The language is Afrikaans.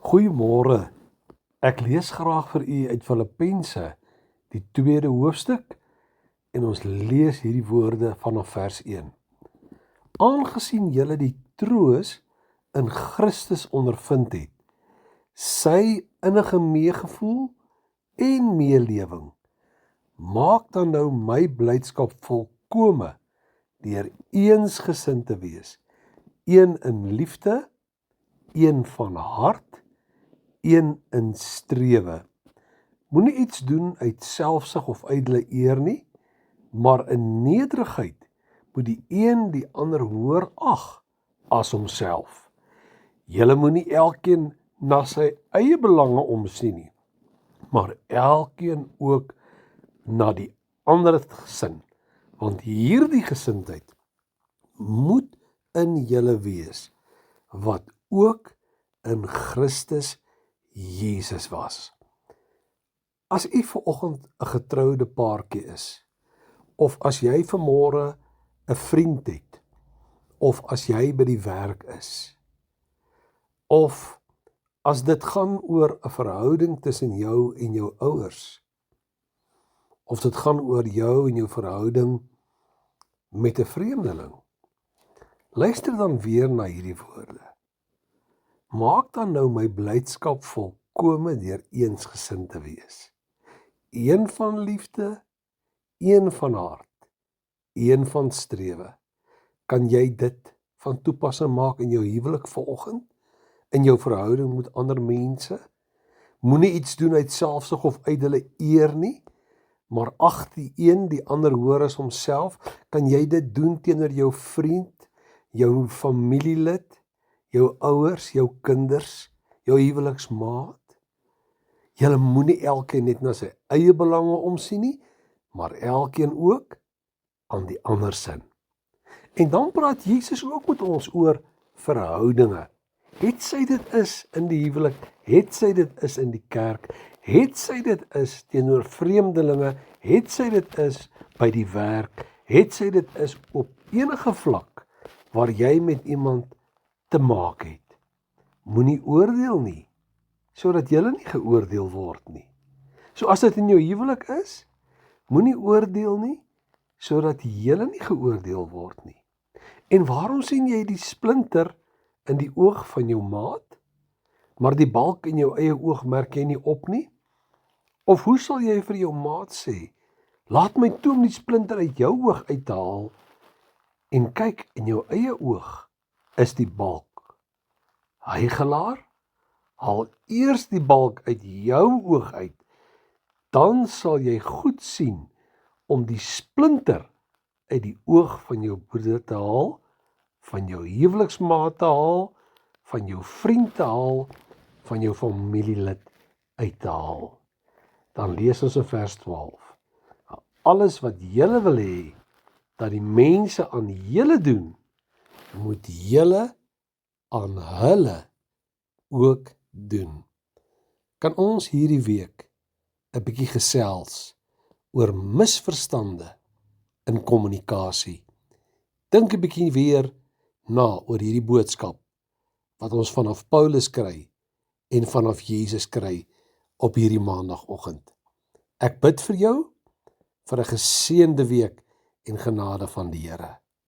Goeiemôre. Ek lees graag vir u uit Filippense, die 2de hoofstuk, en ons lees hierdie woorde vanaf vers 1. Aangesien julle die troos in Christus ondervind het, sy innige meegevoel en meelewing, maak dan nou my blydskap volkome deur eensgesind te wees, een in liefde, een van hart, een in strewe. Moenie iets doen uit selfsug of ydelle eer nie, maar in nederigheid moet die een die ander hoër ag as homself. Julle moenie elkeen na sy eie belange omsien nie, maar elkeen ook na die ander gesin, want hierdie gesindheid moet in julle wees, wat ook in Christus Jesus was. As u vanoggend 'n getroude paartjie is, of as jy vanmôre 'n vriend het, of as jy by die werk is, of as dit gaan oor 'n verhouding tussen jou en jou ouers, of dit gaan oor jou en jou verhouding met 'n vreemdeling, luister dan weer na hierdie woorde. Maak dan nou my blydskap volkome deur eensgesind te wees. Een van liefde, een van hart, een van strewe. Kan jy dit van toepassing maak in jou huwelik vanoggend? In jou verhouding met ander mense? Moenie iets doen uit selfsug of ydelle eer nie, maar ag die een die ander hoër as homself. Kan jy dit doen teenoor jou vriend, jou familielid, jou ouers, jou kinders, jou huweliksmaat? Julle moenie elkeen net na sy eie belange omsien nie, maar elkeen ook aan die ander sin. En dan praat Jesus ook met ons oor verhoudinge. Het sy dit is in die huwelik, het sy dit is in die kerk, het sy dit is teenoor vreemdelinge, het sy dit is by die werk, het sy dit is op enige vlak waar jy met iemand te maak het. Moenie oordeel nie, sodat jy nie geoordeel word nie. So as dit in jou huwelik is, moenie oordeel nie, sodat jy nie geoordeel word nie. En waarom sien jy die splinter in die oog van jou maat, maar die balk in jou eie oog merk jy nie op nie? Of hoe sal jy vir jou maat sê, laat my toe om die splinter uit jou oog uit te haal, en kyk, in jou eie oog is die balk. Huigelaar, haal eers die balk uit jou oog uit, dan sal jy goed sien om die splinter uit die oog van jou broeder te haal, van jou huweliksmaat te haal, van jou vriend te haal, van jou familielid uit te haal. Dan lees ons in vers 12. Alles wat julle wil hê dat die mense aan julle doen, moet julle aan hulle ook doen. Kan ons hierdie week 'n bietjie gesels oor misverstande in kommunikasie? Dink 'n bietjie weer na oor hierdie boodskap wat ons vanaf Paulus kry en vanaf Jesus kry op hierdie maandagooggend. Ek bid vir jou vir 'n geseënde week en genade van die Here.